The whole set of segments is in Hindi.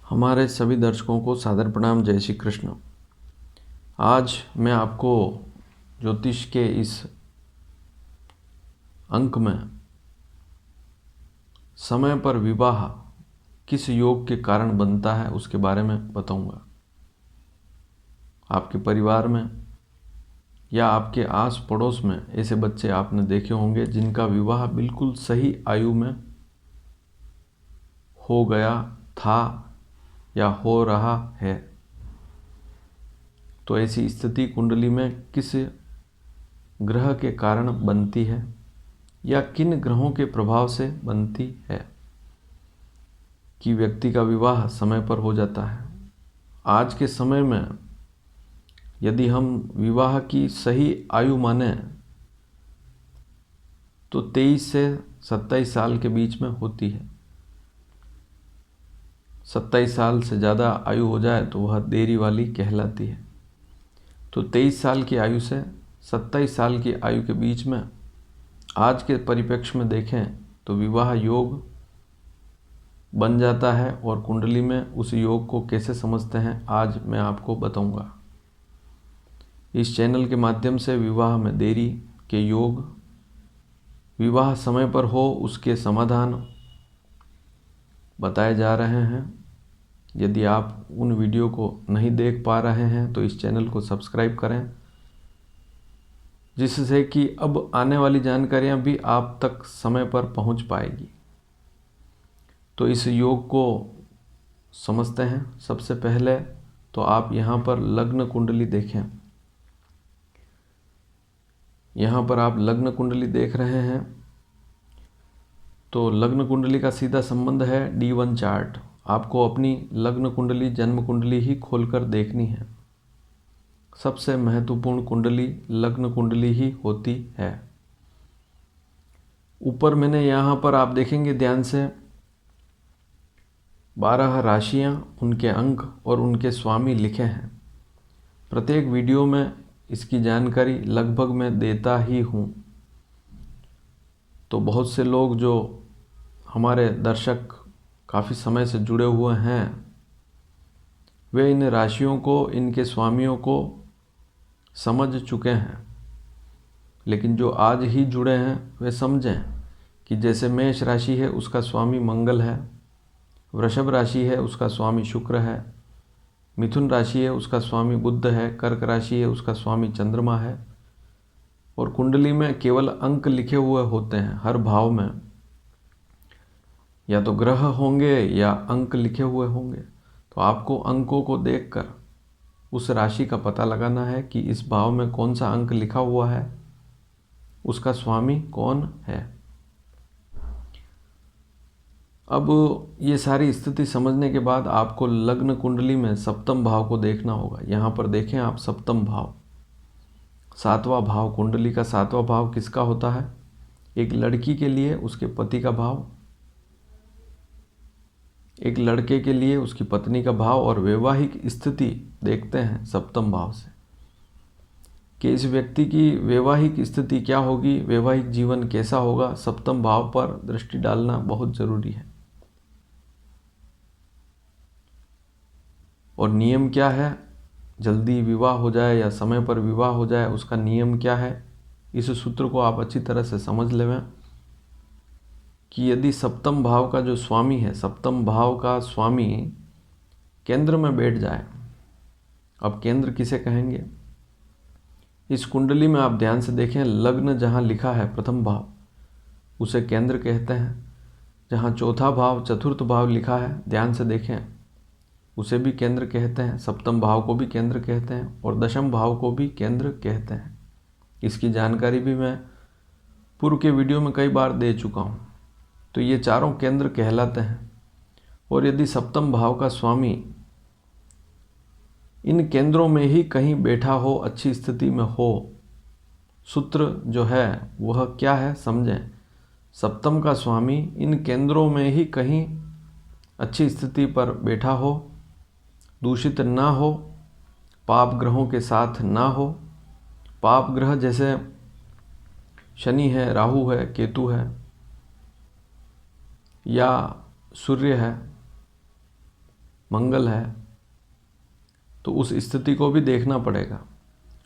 हमारे सभी दर्शकों को सादर प्रणाम। जय श्री कृष्ण। आज मैं आपको ज्योतिष के इस अंक में समय पर विवाह किस योग के कारण बनता है उसके बारे में बताऊंगा। आपके परिवार में या आपके आस पड़ोस में ऐसे बच्चे आपने देखे होंगे जिनका विवाह बिल्कुल सही आयु में हो गया था या हो रहा है। तो ऐसी स्थिति कुंडली में किस ग्रह के कारण बनती है या किन ग्रहों के प्रभाव से बनती है कि व्यक्ति का विवाह समय पर हो जाता है। आज के समय में यदि हम विवाह की सही आयु माने तो 23 से 27 साल के बीच में होती है। 27 साल से ज़्यादा आयु हो जाए तो वह देरी वाली कहलाती है। तो 23 साल की आयु से 27 साल की आयु के बीच में आज के परिप्रेक्ष्य में देखें तो विवाह योग बन जाता है और कुंडली में उस योग को कैसे समझते हैं आज मैं आपको बताऊंगा। इस चैनल के माध्यम से विवाह में देरी के योग, विवाह समय पर हो उसके समाधान बताए जा रहे हैं। यदि आप उन वीडियो को नहीं देख पा रहे हैं तो इस चैनल को सब्सक्राइब करें, जिससे कि अब आने वाली जानकारियां भी आप तक समय पर पहुंच पाएगी। तो इस योग को समझते हैं। सबसे पहले तो आप यहाँ पर लग्न कुंडली देखें। यहाँ पर आप लग्न कुंडली देख रहे हैं तो लग्न कुंडली का सीधा संबंध है D1 चार्ट। आपको अपनी लग्न कुंडली जन्म कुंडली ही खोलकर देखनी है। सबसे महत्वपूर्ण कुंडली लग्न कुंडली ही होती है। ऊपर मैंने यहाँ पर आप देखेंगे ध्यान से 12 राशियाँ, उनके अंक और उनके स्वामी लिखे हैं। प्रत्येक वीडियो में इसकी जानकारी लगभग मैं देता ही हूँ। तो बहुत से लोग जो हमारे दर्शक काफ़ी समय से जुड़े हुए हैं वे इन राशियों को, इनके स्वामियों को समझ चुके हैं, लेकिन जो आज ही जुड़े हैं वे समझें कि जैसे मेष राशि है उसका स्वामी मंगल है, वृषभ राशि है उसका स्वामी शुक्र है, मिथुन राशि है उसका स्वामी बुध है, कर्क राशि है उसका स्वामी चंद्रमा है। और कुंडली में केवल अंक लिखे हुए होते हैं। हर भाव में या तो ग्रह होंगे या अंक लिखे हुए होंगे। तो आपको अंकों को देखकर उस राशि का पता लगाना है कि इस भाव में कौन सा अंक लिखा हुआ है, उसका स्वामी कौन है। अब ये सारी स्थिति समझने के बाद आपको लग्न कुंडली में सप्तम भाव को देखना होगा। यहाँ पर देखें आप सप्तम भाव, सातवां भाव। कुंडली का सातवां भाव किसका होता है? एक लड़की के लिए उसके पति का भाव, एक लड़के के लिए उसकी पत्नी का भाव, और वैवाहिक स्थिति देखते हैं सप्तम भाव से कि इस व्यक्ति की वैवाहिक स्थिति क्या होगी, वैवाहिक जीवन कैसा होगा। सप्तम भाव पर दृष्टि डालना बहुत जरूरी है। और नियम क्या है, जल्दी विवाह हो जाए या समय पर विवाह हो जाए उसका नियम क्या है, इस सूत्र को आप अच्छी तरह से समझ लें कि यदि सप्तम भाव का जो स्वामी है, सप्तम भाव का स्वामी केंद्र में बैठ जाए। अब केंद्र किसे कहेंगे? इस कुंडली में आप ध्यान से देखें, लग्न जहाँ लिखा है प्रथम भाव उसे केंद्र कहते हैं। जहाँ चौथा भाव, चतुर्थ भाव लिखा है ध्यान से देखें, उसे भी केंद्र कहते हैं। सप्तम भाव को भी केंद्र कहते हैं और दशम भाव को भी केंद्र कहते हैं। इसकी जानकारी भी मैं पूर्व के वीडियो में कई बार दे चुका हूँ। तो ये चारों केंद्र कहलाते हैं। और यदि सप्तम भाव का स्वामी इन केंद्रों में ही कहीं बैठा हो, अच्छी स्थिति में हो, सूत्र जो है वह क्या है समझें। सप्तम का स्वामी इन केंद्रों में ही कहीं अच्छी स्थिति पर बैठा हो, दूषित ना हो, पाप ग्रहों के साथ ना हो। पाप ग्रह जैसे शनि है, राहु है, केतु है या सूर्य है, मंगल है, तो उस स्थिति को भी देखना पड़ेगा।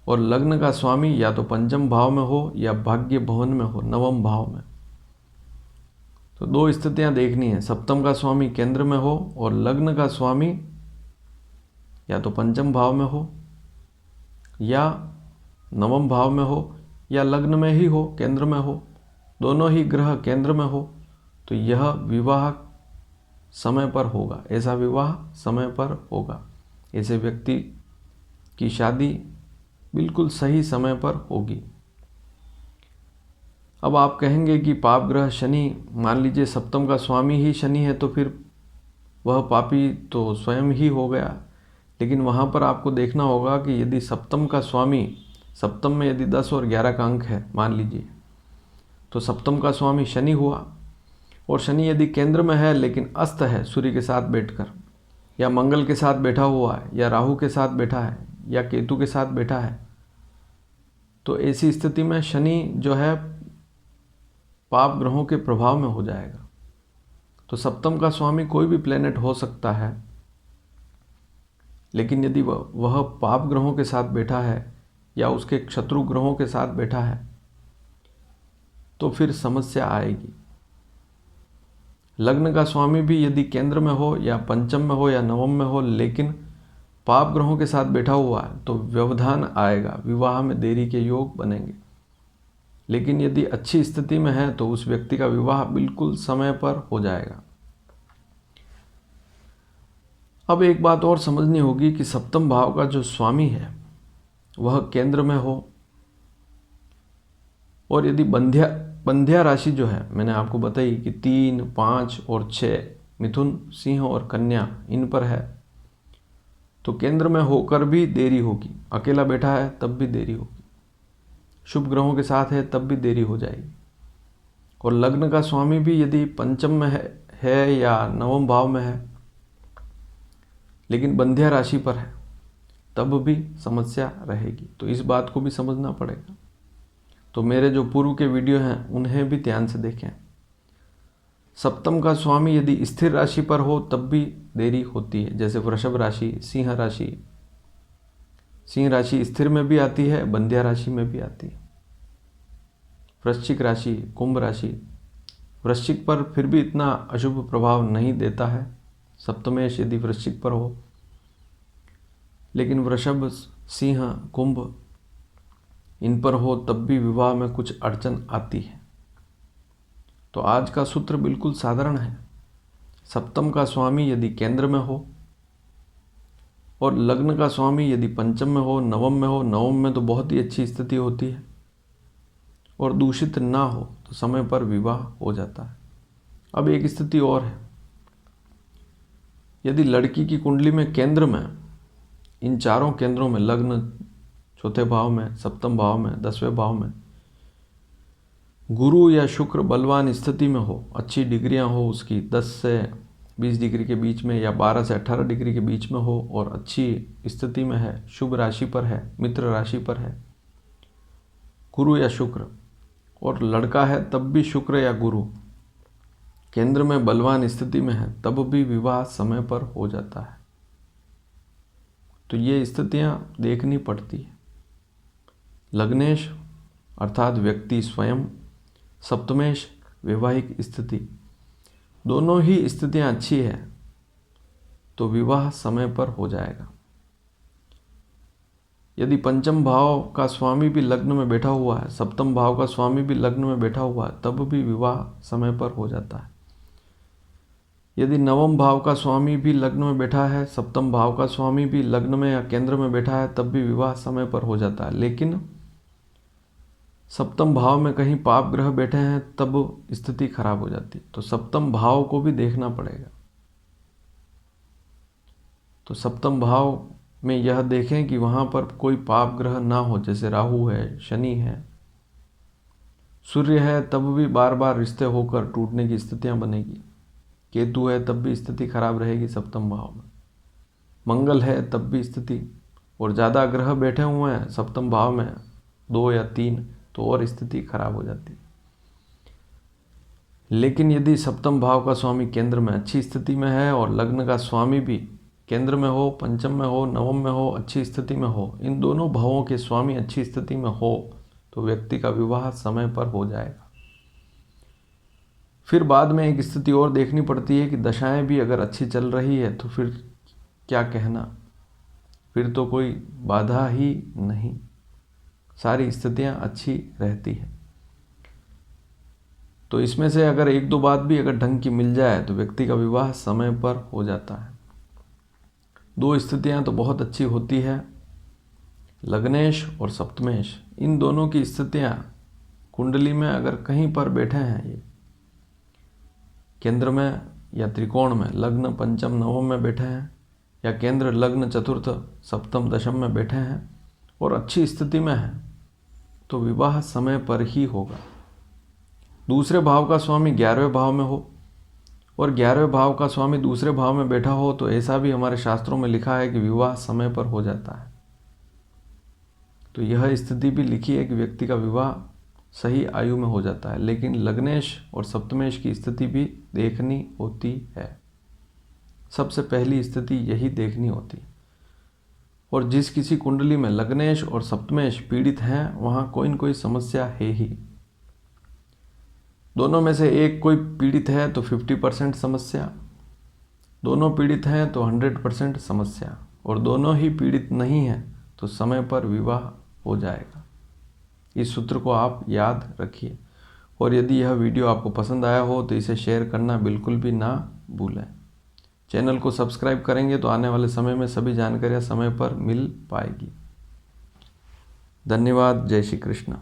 और लग्न का स्वामी या तो पंचम भाव में हो या भाग्य भवन में हो, नवम भाव में। तो दो स्थितियां देखनी है, सप्तम का स्वामी केंद्र में हो और लग्न का स्वामी या तो पंचम भाव में हो या नवम भाव में हो या लग्न में ही हो, केंद्र में हो, दोनों ही ग्रह केंद्र में हो, तो यह विवाह समय पर होगा, ऐसा विवाह समय पर होगा। ऐसे व्यक्ति की शादी बिल्कुल सही समय पर होगी। अब आप कहेंगे कि पाप ग्रह शनि, मान लीजिए सप्तम का स्वामी ही शनि है, तो फिर वह पापी तो स्वयं ही हो गया। लेकिन वहाँ पर आपको देखना होगा कि यदि सप्तम का स्वामी, सप्तम में यदि 10 और 11 का अंक है मान लीजिए, तो सप्तम का स्वामी शनि हुआ, और शनि यदि केंद्र में है लेकिन अस्त है सूर्य के साथ बैठकर, या मंगल के साथ बैठा हुआ है, या राहु के साथ बैठा है, या केतु के साथ बैठा है, तो ऐसी स्थिति में शनि जो है पाप ग्रहों के प्रभाव में हो जाएगा। तो सप्तम का स्वामी कोई भी प्लेनेट हो सकता है, लेकिन यदि वह पाप ग्रहों के साथ बैठा है या उसके शत्रु ग्रहों के साथ बैठा है तो फिर समस्या आएगी। लग्न का स्वामी भी यदि केंद्र में हो या पंचम में हो या नवम में हो, लेकिन पाप ग्रहों के साथ बैठा हुआ है, तो व्यवधान आएगा, विवाह में देरी के योग बनेंगे। लेकिन यदि अच्छी स्थिति में है तो उस व्यक्ति का विवाह बिल्कुल समय पर हो जाएगा। अब एक बात और समझनी होगी कि सप्तम भाव का जो स्वामी है वह केंद्र में हो, और यदि बंध्या राशि जो है मैंने आपको बताई कि 3, 5 और 6 मिथुन, सिंह और कन्या इन पर है, तो केंद्र में होकर भी देरी होगी। अकेला बैठा है तब भी देरी होगी, शुभ ग्रहों के साथ है तब भी देरी हो जाएगी। और लग्न का स्वामी भी यदि पंचम में है या नवम भाव में है लेकिन बंध्या राशि पर है, तब भी समस्या रहेगी। तो इस बात को भी समझना पड़ेगा। तो मेरे जो पूर्व के वीडियो हैं उन्हें भी ध्यान से देखें। सप्तम का स्वामी यदि स्थिर राशि पर हो तब भी देरी होती है, जैसे वृषभ राशि, सिंह राशि। सिंह राशि स्थिर में भी आती है, बंध्या राशि में भी आती है। वृश्चिक राशि, कुंभ राशि, वृश्चिक पर फिर भी इतना अशुभ प्रभाव नहीं देता है, सप्तमेश यदि वृश्चिक पर हो, लेकिन वृषभ, सिंह, कुंभ इन पर हो तब भी विवाह में कुछ अड़चन आती है। तो आज का सूत्र बिल्कुल साधारण है। सप्तम का स्वामी यदि केंद्र में हो और लग्न का स्वामी यदि पंचम में हो, नवम में हो, नवम में तो बहुत ही अच्छी स्थिति होती है, और दूषित ना हो तो समय पर विवाह हो जाता है। अब एक स्थिति और है, यदि लड़की की कुंडली में केंद्र में, इन चारों केंद्रों में, लग्न चौथे भाव में, सप्तम भाव में, 10वें भाव में गुरु या शुक्र बलवान स्थिति में हो, अच्छी डिग्रियां हो उसकी 10 से 20 डिग्री के बीच में या 12 से 18 डिग्री के बीच में हो, और अच्छी स्थिति में है, शुभ राशि पर है, मित्र राशि पर है गुरु या शुक्र, और लड़का है तब भी शुक्र या गुरु केंद्र में बलवान स्थिति में है, तब भी विवाह समय पर हो जाता है। तो ये स्थितियां देखनी पड़ती है। लग्नेश अर्थात व्यक्ति स्वयं, सप्तमेश वैवाहिक स्थिति, दोनों ही स्थितियां अच्छी है तो विवाह समय पर हो जाएगा। यदि पंचम भाव का स्वामी भी लग्न में बैठा हुआ है, सप्तम भाव का स्वामी भी लग्न में बैठा हुआ है, तब भी विवाह समय पर हो जाता है। यदि नवम भाव का स्वामी भी लग्न में बैठा है, सप्तम भाव का स्वामी भी लग्न में या केंद्र में बैठा है, तब भी विवाह समय पर हो जाता है। लेकिन सप्तम भाव में कहीं पाप ग्रह बैठे हैं तब स्थिति खराब हो जाती है। तो सप्तम भाव को भी देखना पड़ेगा। तो सप्तम भाव में यह देखें कि वहाँ पर कोई पाप ग्रह ना हो, जैसे राहु है, शनि है, सूर्य है तब भी बार बार रिश्ते होकर टूटने की स्थितियाँ बनेगी, केतु है तब भी स्थिति खराब रहेगी सप्तम भाव में, मंगल है तब भी स्थिति, और ज़्यादा ग्रह बैठे हुए हैं सप्तम भाव में 2 या 3 तो और स्थिति खराब हो जाती है। लेकिन यदि सप्तम भाव का स्वामी केंद्र में अच्छी स्थिति में है और लग्न का स्वामी भी केंद्र में हो, पंचम में हो, नवम में हो, अच्छी स्थिति में हो, इन दोनों भावों के स्वामी अच्छी स्थिति में हो तो व्यक्ति का विवाह समय पर हो जाएगा। फिर बाद में एक स्थिति और देखनी पड़ती है कि दशाएं भी अगर अच्छी चल रही है तो फिर क्या कहना, फिर तो कोई बाधा ही नहीं, सारी स्थितियां अच्छी रहती है। तो इसमें से अगर एक दो बात भी अगर ढंग की मिल जाए तो व्यक्ति का विवाह समय पर हो जाता है। दो स्थितियां तो बहुत अच्छी होती है, लग्नेश और सप्तमेश, इन दोनों की स्थितियां कुंडली में अगर कहीं पर बैठे हैं, ये केंद्र में या त्रिकोण में, लग्न पंचम नवम में बैठे हैं या केंद्र लग्न चतुर्थ सप्तम दशम में बैठे हैं और अच्छी स्थिति में है तो विवाह समय पर ही होगा। दूसरे भाव का स्वामी 11वें भाव में हो और 11वें भाव का स्वामी दूसरे भाव में बैठा हो तो ऐसा भी हमारे शास्त्रों में लिखा है कि विवाह समय पर हो जाता है। तो यह स्थिति भी लिखी है कि व्यक्ति का विवाह सही आयु में हो जाता है। लेकिन लग्नेश और सप्तमेश की स्थिति भी देखनी होती है, सबसे पहली स्थिति यही देखनी होती है। और जिस किसी कुंडली में लग्नेश और सप्तमेश पीड़ित हैं वहाँ कोई न कोई समस्या है ही। दोनों में से एक कोई पीड़ित है तो 50% समस्या, दोनों पीड़ित हैं तो 100% समस्या, और दोनों ही पीड़ित नहीं हैं तो समय पर विवाह हो जाएगा। इस सूत्र को आप याद रखिए। और यदि यह वीडियो आपको पसंद आया हो तो इसे शेयर करना बिल्कुल भी ना भूलें। चैनल को सब्सक्राइब करेंगे तो आने वाले समय में सभी जानकारियाँ समय पर मिल पाएगी। धन्यवाद। जय श्री कृष्ण।